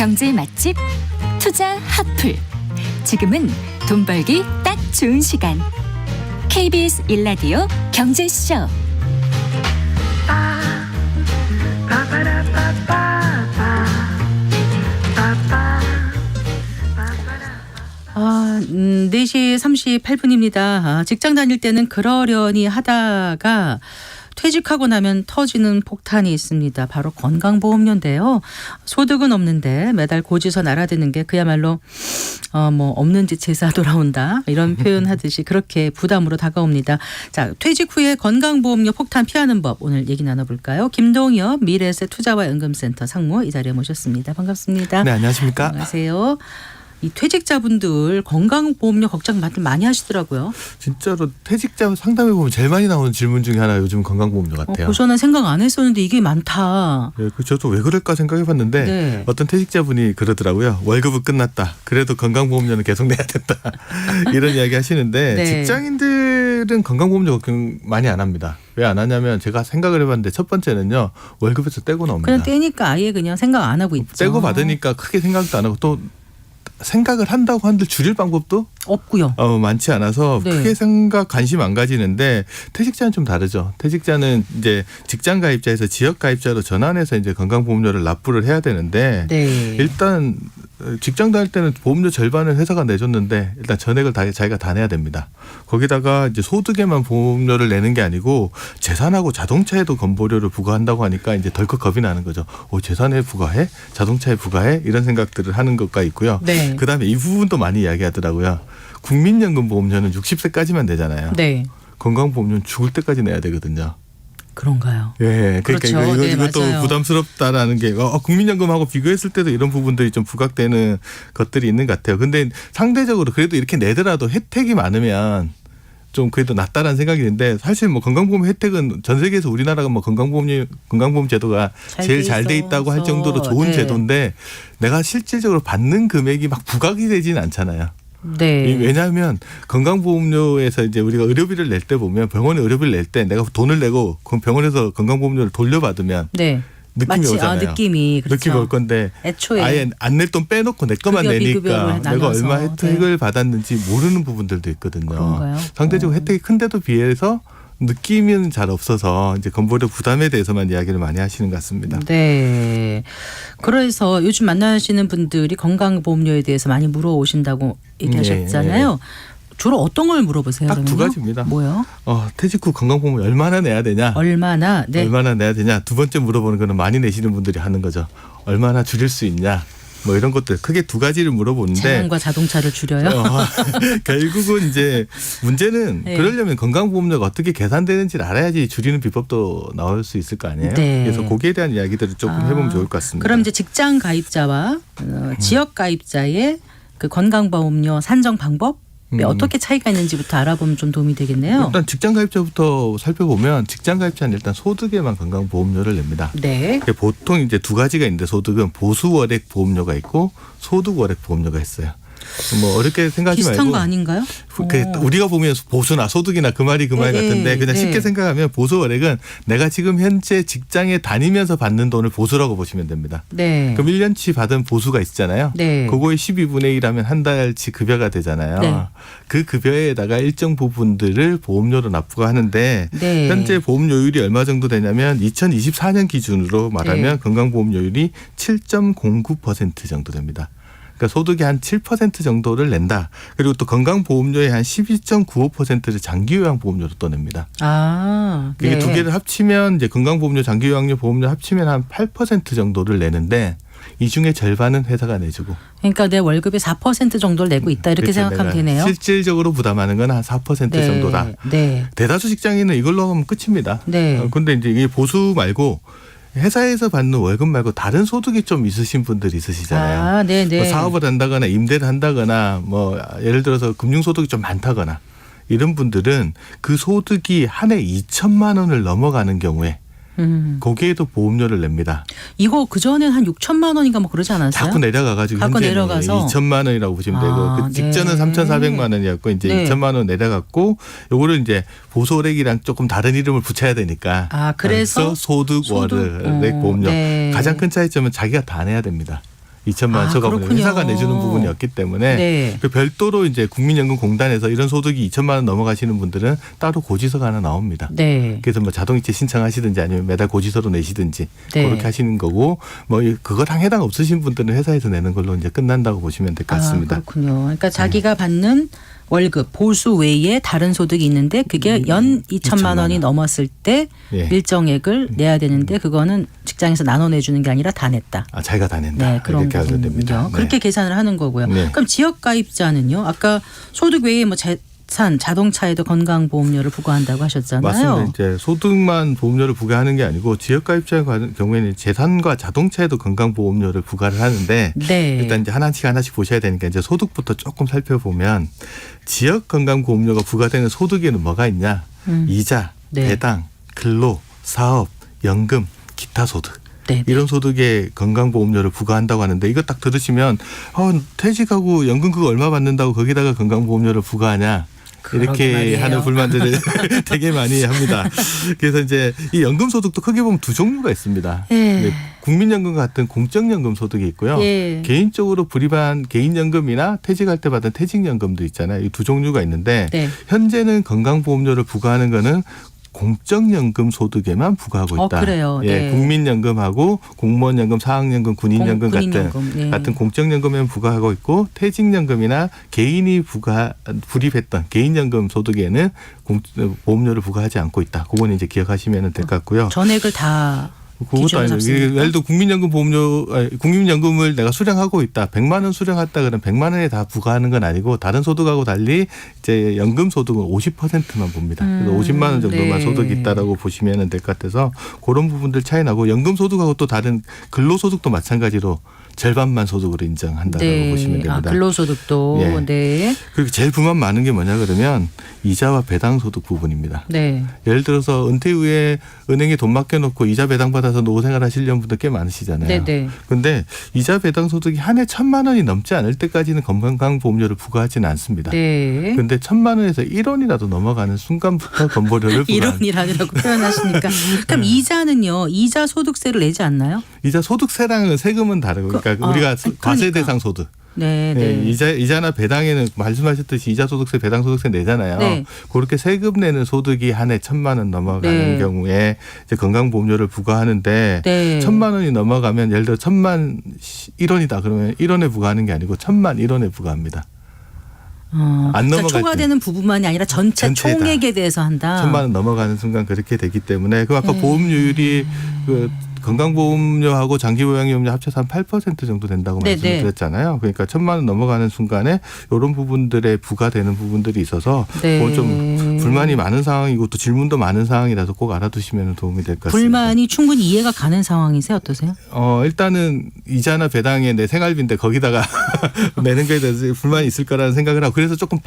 경제 맛집 투자 핫플. 지금은 돈 벌기 딱 좋은 시간. KBS 1라디오 경제쇼. 아, 4시 38분입니다. 직장 다닐 때는 그러려니 하다가 퇴직하고 나면 터지는 폭탄이 있습니다. 바로 건강보험료인데요. 소득은 없는데 매달 고지서 날아드는 게 그야말로 없는 집 제사 돌아온다 이런 표현하듯이 그렇게 부담으로 다가옵니다. 자, 퇴직 후에 건강보험료 폭탄 피하는 법 오늘 얘기 나눠볼까요? 김동엽 미래에셋 투자와 연금센터 상무 이 자리에 모셨습니다. 반갑습니다. 네, 안녕하십니까? 안녕하세요. 이 퇴직자분들 건강보험료 걱정 많이 하시더라고요. 진짜로 퇴직자 상담해 보면 제일 많이 나오는 질문 중에 하나 요즘 건강보험료 같아요. 고전은 생각 안 했었는데 이게 많다. 네, 저도 왜 그럴까 생각해봤는데 네. 어떤 퇴직자분이 그러더라고요. 월급은 끝났다. 그래도 건강보험료는 계속 내야 된다. 이런 이야기 하시는데 네. 직장인들은 건강보험료 걱정 많이 안 합니다. 왜 안 하냐면 제가 생각을 해봤는데 첫 번째는요. 월급에서 떼고 나옵니다. 그냥 떼니까 아예 그냥 생각 안 하고 있죠. 떼고 받으니까 크게 생각도 안 하고 또 생각을 한다고 한들 줄일 방법도 없고요. 많지 않아서 네. 크게 생각 관심 안 가지는데 퇴직자는 좀 다르죠. 퇴직자는 이제 직장 가입자에서 지역 가입자로 전환해서 이제 건강보험료를 납부를 해야 되는데 네. 일단 직장 다닐 때는 보험료 절반을 회사가 내줬는데 일단 전액을 자기가 다 내야 됩니다. 거기다가 이제 소득에만 보험료를 내는 게 아니고 재산하고 자동차에도 건보료를 부과한다고 하니까 이제 덜컥 겁이 나는 거죠. 재산에 부과해? 자동차에 부과해? 이런 생각들을 하는 것가 있고요. 네. 그다음에 이 부분도 많이 이야기하더라고요. 국민연금 보험료는 60세까지만 내잖아요. 네. 건강보험료는 죽을 때까지 내야 되거든요. 그런가요? 예, 그러니까 그렇죠. 네, 이것도 맞아요. 부담스럽다라는 게 국민연금하고 비교했을 때도 이런 부분들이 좀 부각되는 것들이 있는 것 같아요. 근데 상대적으로 그래도 이렇게 내더라도 혜택이 많으면 좀 그래도 낫다라는 생각이 드는데 사실 건강보험 혜택은 전 세계에서 우리나라가 건강보험 제도가 제일 잘 돼 있다고 할 정도로 좋은 네. 제도인데 내가 실질적으로 받는 금액이 막 부각이 되지는 않잖아요. 네. 왜냐하면 건강보험료에서 이제 우리가 의료비를 낼 때 보면 병원에 의료비를 낼 때 내가 돈을 내고 그럼 병원에서 건강보험료를 돌려받으면 네. 느낌이 마치, 오잖아요. 느낌이 그렇죠. 느낌이 올 건데 애초에 아예 안 낼 돈 빼놓고 내 것만 급여, 내니까 비급여를 내가 나눠서. 얼마 혜택을 받았는지 모르는 부분들도 있거든요. 그런가요? 상대적으로 혜택이 큰데도 비해서 느낌은 잘 없어서 이제 건보료 부담에 대해서만 이야기를 많이 하시는 것 같습니다. 네. 그래서 요즘 만나시는 분들이 건강보험료에 대해서 많이 물어오신다고 얘기하셨잖아요. 주로 어떤 걸 물어보세요? 딱 두 그러면요? 가지입니다. 뭐요? 퇴직 후 건강보험료 얼마나 내야 되냐? 얼마나? 네. 얼마나 내야 되냐? 두 번째 물어보는 거는 많이 내시는 분들이 하는 거죠. 얼마나 줄일 수 있냐? 이런 것들 크게 두 가지를 물어보는데 차량과 자동차를 줄여요? 결국은 이제 문제는 네. 그러려면 건강보험료가 어떻게 계산되는지를 알아야지 줄이는 비법도 나올 수 있을 거 아니에요. 네. 그래서 거기에 대한 이야기들을 조금 해보면 좋을 것 같습니다. 그럼 이제 직장 가입자와 지역 가입자의 그 건강보험료 산정 방법 어떻게 차이가 있는지부터 알아보면 좀 도움이 되겠네요. 일단 직장 가입자부터 살펴보면 직장 가입자는 일단 소득에만 건강보험료를 냅니다. 네. 보통 이제 두 가지가 있는데 소득은 보수월액 보험료가 있고 소득월액 보험료가 있어요. 어렵게 생각하지 말고 비슷한 거 아닌가요? 우리가 보면 보수나 소득이나 그 말이 그 말 같은데 그냥 쉽게 생각하면 보수월액은 내가 지금 현재 직장에 다니면서 받는 돈을 보수라고 보시면 됩니다. 네. 그럼 1년치 받은 보수가 있잖아요. 네. 그거의 12분의 1 하면 한 달치 급여가 되잖아요. 네. 그 급여에다가 일정 부분들을 보험료로 납부가 하는데 네. 현재 보험료율이 얼마 정도 되냐면 2024년 기준으로 말하면 네. 건강보험료율이 7.09% 정도 됩니다. 그러니까 소득의 한 7% 정도를 낸다. 그리고 또 건강보험료의 한 12.95%를 장기요양보험료로 또 냅니다. 네. 두 개를 합치면 이제 건강보험료, 장기요양료 보험료 합치면 한 8% 정도를 내는데 이 중에 절반은 회사가 내주고. 그러니까 내 월급의 4% 정도를 내고 있다 이렇게 그렇죠. 생각하면 되네요. 실질적으로 부담하는 건 한 4% 네. 정도다. 네. 대다수 직장인은 이걸로 하면 끝입니다. 네. 그런데 이제 이게 보수 말고 회사에서 받는 월급 말고 다른 소득이 좀 있으신 분들이 있으시잖아요. 아, 네네. 사업을 한다거나 임대를 한다거나 예를 들어서 금융소득이 좀 많다거나 이런 분들은 그 소득이 한 해 2천만 원을 넘어가는 경우에 거기에도 보험료를 냅니다. 이거 그전엔 한 6천만 원인가 그러지 않았어요? 자꾸 내려가가지고 자꾸 현재는 내려가서 2천만 원이라고 보시면 되고 그 직전은 네. 3,400만 원이었고 이제 네. 2천만 원 내려갔고 요거를 이제 보소액이랑 조금 다른 이름을 붙여야 되니까 그래서 소득월액 보험료 네. 가장 큰 차이점은 자기가 다 내야 됩니다. 2천만 원 저가보면 그렇군요. 회사가 내주는 부분이었기 때문에 네. 그 별도로 이제 국민연금공단에서 이런 소득이 2천만 원 넘어가시는 분들은 따로 고지서가 하나 나옵니다. 네. 그래서 뭐 자동이체 신청하시든지 아니면 매달 고지서로 내시든지 네. 그렇게 하시는 거고 뭐 그거랑 해당 없으신 분들은 회사에서 내는 걸로 이제 끝난다고 보시면 될 것 같습니다. 그렇군요. 그러니까 자기가 받는 월급 보수 외에 다른 소득이 있는데 그게 연 2천만 원이 넘었을 때 예. 일정액을 내야 되는데 그거는 직장에서 나눠내주는 게 아니라 다 냈다. 아, 자기가 다 낸다. 네, 그런 이렇게 하셔야 됩니다. 거군요. 그렇게 계산을 하는 거고요. 네. 그럼 지역가입자는요? 아까 소득 외에 뭐 재산, 자동차에도 건강보험료를 부과한다고 하셨잖아요. 맞습니다. 이제 소득만 보험료를 부과하는 게 아니고 지역가입자의 경우에는 재산과 자동차에도 건강보험료를 부과를 하는데 네. 일단 이제 하나씩 보셔야 되니까 이제 소득부터 조금 살펴보면 지역 건강보험료가 부과되는 소득에는 뭐가 있냐? 이자, 네. 배당, 근로, 사업, 연금, 기타 소득. 네. 이런 소득에 건강보험료를 부과한다고 하는데 이거 딱 들으시면 퇴직하고 연금 그거 얼마 받는다고 거기다가 건강보험료를 부과하냐. 이렇게 말이에요. 하는 불만들을 되게 많이 합니다. 그래서 이제 이 연금 소득도 크게 보면 두 종류가 있습니다. 예. 국민연금 같은 공적연금 소득이 있고요. 예. 개인적으로 불입한 개인연금이나 퇴직할 때 받은 퇴직연금도 있잖아요. 이 두 종류가 있는데 네. 현재는 건강보험료를 부과하는 거는 공적연금 소득에만 부과하고 있다. 그래요. 예, 네. 국민연금하고 공무원연금, 사학연금, 군인연금 군인연금, 네. 같은 공적연금에만 부과하고 있고 퇴직연금이나 개인이 불입했던 개인연금 소득에는 보험료를 부과하지 않고 있다. 그거는 이제 기억하시면 될 것 같고요. 전액을 다 그것도 기준으로 아니고 잡습니까? 예를 들어 국민연금을 내가 수령하고 있다. 100만 원 수령했다 그러면 100만 원에 다 부과하는 건 아니고 다른 소득하고 달리 이제 연금 소득은 50%만 봅니다. 그래서 50만 원 정도만 네. 소득이 있다라고 보시면 될 것 같아서 그런 부분들 차이 나고 연금 소득하고 또 다른 근로소득도 마찬가지로 절반만 소득으로 인정한다고 네. 보시면 됩니다. 근로소득도. 예. 네. 그리고 제일 불만 많은 게 뭐냐 그러면 이자와 배당 소득 부분입니다. 네. 예를 들어서 은퇴 후에 은행에 돈 맡겨놓고 이자 배당 받아서 노후생활 하시려는 분들 꽤 많으시잖아요. 네네. 그런데 이자 배당 소득이 한 해 1,000만 원이 넘지 않을 때까지는 건강보험료를 부과하지는 않습니다. 네. 그런데 1,000만 원에서 1원이라도 넘어가는 순간부터 건보료를 부과합니다. 이론이라고 표현하시니까. 그럼 이자는요. 이자 소득세를 내지 않나요? 이자 소득세랑은 세금은 다르고 그러니까 우리가 과세 대상 소득. 네. 네, 네. 이자나 배당에는 말씀하셨듯이 이자 소득세, 배당 소득세 내잖아요. 네. 그렇게 세금 내는 소득이 한 해 1,000만 원 넘어가는 네. 경우에 이제 건강보험료를 부과하는데 네. 1,000만 원이 넘어가면 예를 들어 1,000만 1원이다 그러면 1원에 부과하는 게 아니고 1,000만 1원에 부과합니다. 안 그러니까 넘어갈 초과되는 부분만이 아니라 전체 전체다. 총액에 대해서 한다. 1,000만 원 넘어가는 순간 그렇게 되기 때문에 그 아까 보험료율이 그 건강보험료하고 장기보장료하고 합쳐서 한 8% 정도 된다고 네, 말씀을 네. 드렸잖아요. 그러니까 1,000만 원 넘어가는 순간에 이런 부분들에 부과되는 부분들이 있어서 네. 그건 좀 불만이 많은 상황이고 또 질문도 많은 상황이라서 꼭 알아두시면 도움이 될 것 같습니다. 불만이 충분히 이해가 가는 상황이세요? 어떠세요? 일단은 이자나 배당에 내 생활비인데 거기다가 내는 거에 대해서 불만이 있을 거라는 생각을 하고 그래서 조금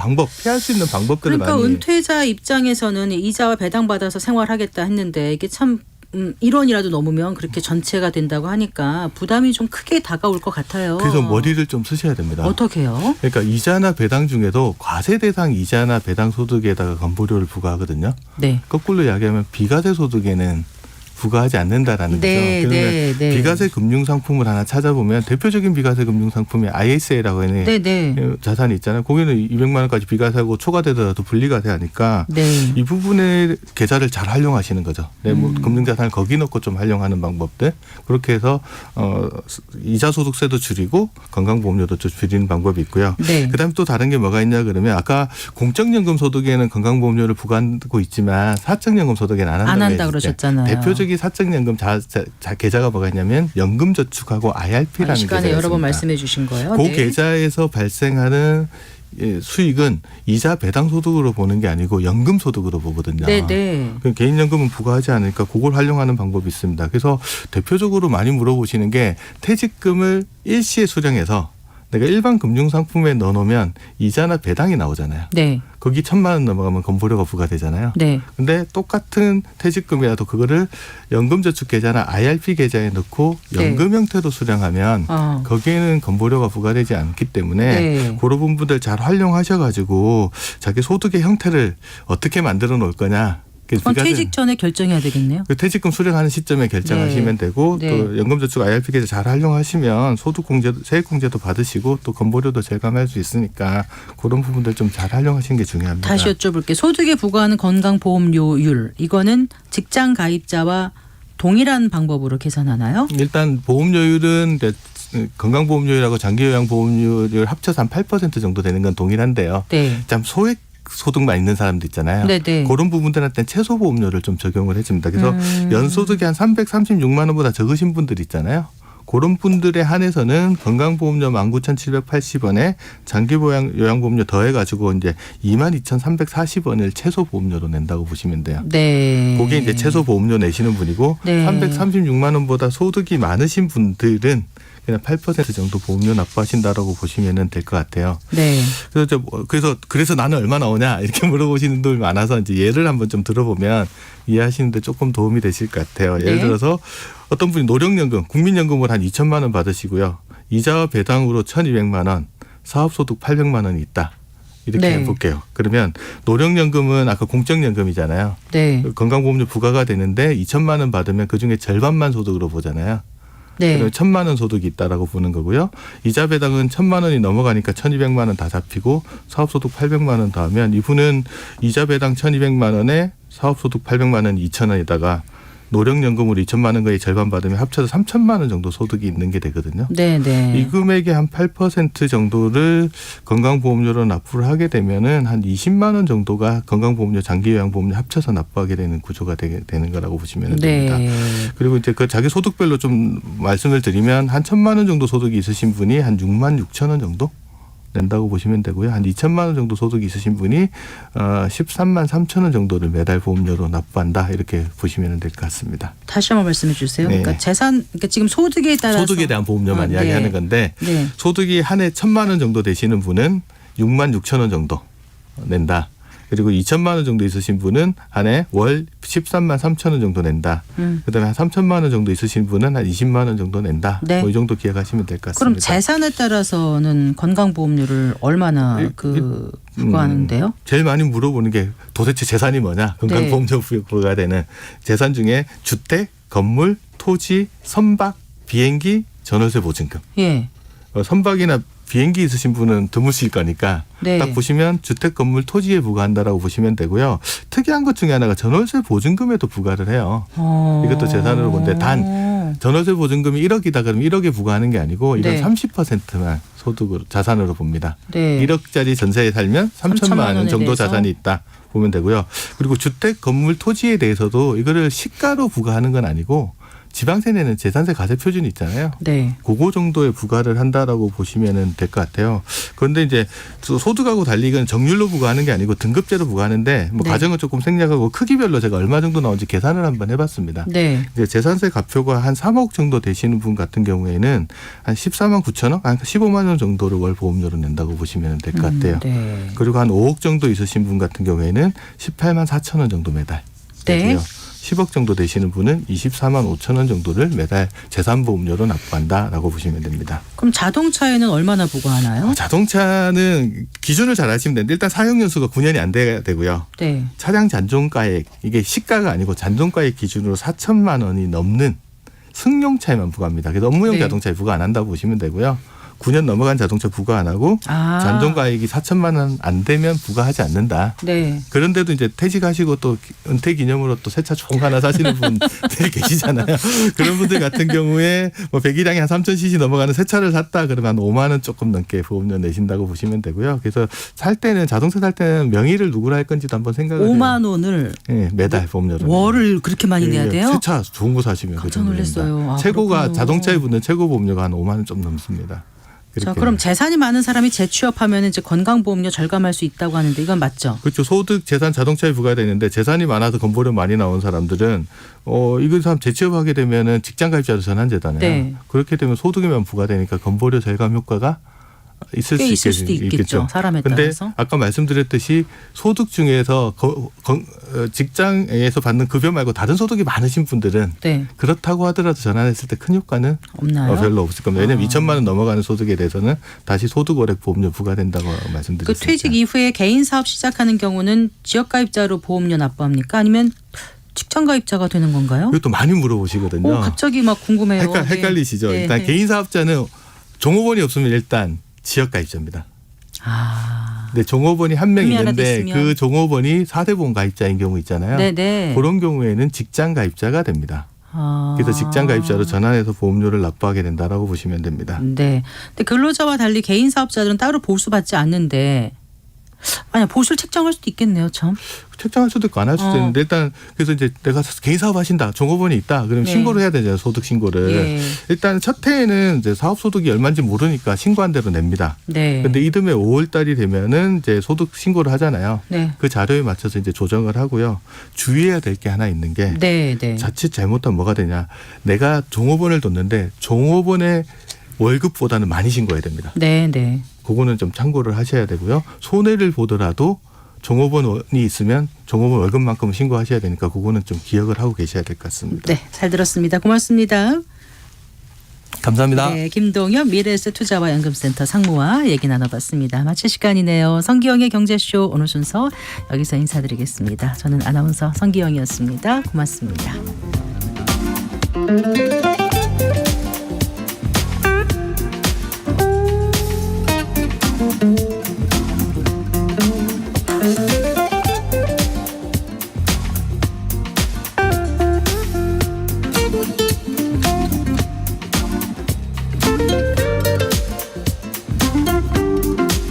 피할 수 있는 방법들을 그러니까 많이 은퇴자 입장에서는 이자와 배당 받아서 생활하겠다 했는데 이게 참 1원이라도 넘으면 그렇게 전체가 된다고 하니까 부담이 좀 크게 다가올 것 같아요. 그래서 머리를 좀 쓰셔야 됩니다. 어떻게 해요? 그러니까 이자나 배당 중에도 과세 대상 이자나 배당 소득에다가 건보료를 부과하거든요. 네. 거꾸로 이야기하면 비과세 소득에는 부과하지 않는다라는 네, 거죠. 그러면 네, 네. 비과세 금융 상품을 하나 찾아보면 대표적인 비과세 금융 상품이 ISA라고 하는 네, 네. 자산이 있잖아요. 거기는 200만 원까지 비과세하고 초과되더라도 분리과세 하니까 네. 이 부분의 계좌를 잘 활용하시는 거죠. 뭐 금융자산을 거기 넣고 좀 활용하는 방법들. 그렇게 해서 이자 소득세도 줄이고 건강보험료도 좀 줄이는 방법이 있고요. 네. 그다음에 또 다른 게 뭐가 있냐 그러면 아까 공적연금 소득에는 건강보험료를 부과하고 있지만 사적연금 소득에는 안 안 한다고 한다 그러셨잖아요. 대표적인 사적연금 계좌가 뭐가 있냐면 연금저축하고 IRP라는 시간에 계좌가 여러 번 있습니다. 말씀해 주신 거예요. 그 네. 계좌에서 발생하는 수익은 이자 배당 소득으로 보는 게 아니고 연금 소득으로 보거든요. 네, 네. 개인연금은 부과하지 않으니까 그걸 활용하는 방법이 있습니다. 그래서 대표적으로 많이 물어보시는 게 퇴직금을 일시에 수령해서 내가 일반 금융상품에 넣어놓으면 이자나 배당이 나오잖아요. 네. 거기 1,000만 원 넘어가면 건보료가 부과되잖아요. 네. 근데 똑같은 퇴직금이라도 그거를 연금저축계좌나 IRP 계좌에 넣고 연금 형태로 수령하면 거기에는 건보료가 부과되지 않기 때문에 네. 그런 부분들 잘 활용하셔가지고 자기 소득의 형태를 어떻게 만들어 놓을 거냐. 그건 비과세- 퇴직 전에 결정해야 되겠네요. 그 퇴직금 수령하는 시점에 결정하시면 네. 되고 네. 또 연금저축 IRP 계좌 잘 활용하시면 소득공제도 세액공제도 받으시고 또 건보료도 절감할 수 있으니까 그런 부분들 좀 잘 활용하시는 게 중요합니다. 다시 여쭤볼게요. 소득에 부과하는 건강보험료율 이거는 직장 가입자와 동일한 방법으로 계산하나요? 일단 보험료율은 이제 건강보험료율하고 장기요양보험료율 합쳐서 한 8% 정도 되는 건 동일한데요. 네. 참 소액 소득만 있는 사람도 있잖아요. 네네. 그런 부분들한테 최소 보험료를 좀 적용을 해줍니다. 그래서 연소득이 한 336만 원보다 적으신 분들 있잖아요. 그런 분들에 한해서는 건강보험료 19,780원에 장기요양보험료 더해가지고 이제 22,340원을 최소 보험료로 낸다고 보시면 돼요. 네. 그게 이제 최소 보험료 내시는 분이고 네. 336만 원보다 소득이 많으신 분들은 그냥 8% 정도 보험료 납부하신다라고 보시면 될 것 같아요. 네. 그래서 나는 얼마 나오냐 이렇게 물어보시는 분들 많아서 이제 예를 한번 좀 들어보면 이해하시는데 조금 도움이 되실 것 같아요. 예를 네. 들어서 어떤 분이 노령연금, 국민연금을 한 2천만 원 받으시고요. 이자와 배당으로 1,200만 원, 사업소득 800만 원이 있다. 이렇게 네. 해볼게요. 그러면 노령연금은 아까 공적연금이잖아요. 네. 건강보험료 부과가 되는데 2천만 원 받으면 그중에 절반만 소득으로 보잖아요. 네. 그러면 1,000만 원 소득이 있다라고 보는 거고요. 이자 배당은 1,000만 원이 넘어가니까 1,200만 원 다 잡히고 사업소득 800만 원 더하면 이분은 이자 배당 1,200만 원에 사업소득 800만 원 2,000원에다가 노령연금으로 2천만 원 거의 절반 받으면 합쳐서 3천만 원 정도 소득이 있는 게 되거든요. 네. 네. 이 금액의 한 8% 정도를 건강보험료로 납부를 하게 되면은 한 20만 원 정도가 건강보험료, 장기요양보험료 합쳐서 납부하게 되는 구조가 되는 거라고 보시면 됩니다. 네. 그리고 이제 그 자기 소득별로 좀 말씀을 드리면 한 1,000만 원 정도 소득이 있으신 분이 한 6만 6천 원 정도 낸다고 보시면 되고요. 한 2천만 원 정도 소득이 있으신 분이 13만 3천 원 정도를 매달 보험료로 납부한다. 이렇게 보시면 될 것 같습니다. 다시 한번 말씀해 주세요. 네. 그러니까 그러니까 지금 소득에 따라서 소득에 대한 보험료만 네. 이야기하는 건데 네. 소득이 한 해 1,000만 원 정도 되시는 분은 6만 6천 원 정도 낸다. 그리고 2천만 원 정도 있으신 분은 한 해 월 13만 3천 원 정도 낸다. 그다음에 한 3천만 원 정도 있으신 분은 한 20만 원 정도 낸다. 네. 뭐 이 정도 기억하시면 될 것 같습니다. 그럼 재산에 따라서는 건강보험료를 얼마나 부과하는데요? 제일 많이 물어보는 게 도대체 재산이 뭐냐? 건강보험료 부과가 되는 재산 중에 주택, 건물, 토지, 선박, 비행기, 전월세 보증금. 예. 선박이나 비행기 있으신 분은 드무실 거니까 네. 딱 보시면 주택, 건물, 토지에 부과한다라고 보시면 되고요. 특이한 것 중에 하나가 전월세 보증금에도 부과를 해요. 이것도 재산으로 보는데 단 전월세 보증금이 1억이다 그러면 1억에 부과하는 게 아니고 이건 네. 30%만 소득으로 자산으로 봅니다. 네. 1억짜리 전세에 살면 3천만 원 원에 정도 대해서? 자산이 있다 보면 되고요. 그리고 주택, 건물, 토지에 대해서도 이거를 시가로 부과하는 건 아니고 지방세 내는 재산세 과세 표준이 있잖아요. 네. 그거 정도에 부과를 한다라고 보시면 될 것 같아요. 그런데 이제 소득하고 달리 이건 정률로 부과하는 게 아니고 등급제로 부과하는데 뭐 네. 과정은 조금 생략하고 크기별로 제가 얼마 정도 나오는지 계산을 한번 해봤습니다. 네. 이제 재산세 가표가 한 3억 정도 되시는 분 같은 경우에는 한 14만 9천 원, 한 15만 원 정도를 월 보험료로 낸다고 보시면 될 것 같아요. 네. 그리고 한 5억 정도 있으신 분 같은 경우에는 18만 4천 원 정도 매달 네. 되고요. 10억 정도 되시는 분은 24만 5천 원 정도를 매달 재산보험료로 납부한다라고 보시면 됩니다. 그럼 자동차에는 얼마나 부과하나요? 자동차는 기준을 잘 아시면 되는데 일단 사용연수가 9년이 안 돼야 되고요. 네. 차량 잔존가액 이게 시가가 아니고 잔존가액 기준으로 4천만 원이 넘는 승용차에만 부과합니다. 그래서 업무용 네. 자동차에 부과 안 한다고 보시면 되고요. 9년 넘어간 자동차 부과 안 하고 잔존가액이 4천만 원 안 되면 부과하지 않는다. 네. 그런데도 이제 퇴직하시고 또 은퇴 기념으로 또 새 차 좋은 거 하나 사시는 분들이 계시잖아요. 그런 분들 같은 경우에 뭐 배기량이 한 3,000cc 넘어가는 새 차를 샀다 그러면 한 5만 원 조금 넘게 보험료 내신다고 보시면 되고요. 그래서 살 때는 자동차 살 때는 명의를 누구로 할 건지도 한번 생각을 해요. 5만 원을 네, 매달 보험료로. 월을 그렇게 많이 내야 돼요? 새 차 좋은 거 사시면 깜짝 놀랐어요. 아, 최고가 그렇군요. 자동차에 붙는 최고 보험료가 한 5만 원 좀 넘습니다. 자, 그렇게. 그럼 재산이 많은 사람이 재취업하면 이제 건강보험료 절감할 수 있다고 하는데 이건 맞죠? 그렇죠. 소득, 재산, 자동차에 부과되는데 재산이 많아서 건보료 많이 나온 사람들은 이거 사람 재취업하게 되면은 직장 가입자로 전환제잖아요. 네. 그렇게 되면 소득에만 부과되니까 건보료 절감 효과가 있을 꽤 수 있을 수도 있겠죠. 사람에 근데 따라서. 아까 말씀드렸듯이 소득 중에서 직장에서 받는 급여 말고 다른 소득이 많으신 분들은 네. 그렇다고 하더라도 전환했을 때 큰 효과는 없나요? 별로 없을 겁니다. 왜냐하면 2천만 원 넘어가는 소득에 대해서는 다시 소득월액 보험료 부과된다고 그 말씀드렸습니다. 퇴직 이후에 개인 사업 시작하는 경우는 지역가입자로 보험료 납부합니까? 아니면 직장가입자가 되는 건가요? 이것도 많이 물어보시거든요. 갑자기 막 궁금해요. 헷갈리시죠. 네. 일단 네. 개인 사업자는 종업원이 없으면 일단 지역가입자입니다. 근데 종업원이 한 명 한 명 하나 있는데 있으면. 그 종업원이 4대 보험 가입자인 경우 있잖아요. 네네. 그런 경우에는 직장 가입자가 됩니다. 그래서 직장 가입자로 전환해서 보험료를 납부하게 된다라고 보시면 됩니다. 네. 근데 근로자와 달리 개인 사업자들은 따로 보수받지 않는데 아니 보수를 책정할 수도 있겠네요, 참. 책정할 수도 있고 안 할 수도 있는데 일단 그래서 이제 내가 개인 사업 하신다, 종업원이 있다, 그러면 네. 신고를 해야 되잖아요, 소득 신고를. 예. 일단 첫 해에는 이제 사업 소득이 얼마인지 모르니까 신고한 대로 냅니다. 네. 근데 이듬해 5월 달이 되면은 이제 소득 신고를 하잖아요. 네. 그 자료에 맞춰서 이제 조정을 하고요. 주의해야 될 게 하나 있는 게 네, 네. 자칫 잘못하면 뭐가 되냐. 내가 종업원을 뒀는데 종업원의 월급보다는 많이 신고해야 됩니다. 네, 네. 그거는 좀 참고를 하셔야 되고요. 손해를 보더라도 종업원이 있으면 종업원 월급만큼은 신고하셔야 되니까 그거는 좀 기억을 하고 계셔야 될 것 같습니다. 네, 잘 들었습니다. 고맙습니다. 감사합니다. 네, 김동엽 미래에셋 투자와 연금센터 상무와 얘기 나눠봤습니다. 마칠 시간이네요. 성기영의 경제쇼 오늘 순서 여기서 인사드리겠습니다. 저는 아나운서 성기영이었습니다. 고맙습니다.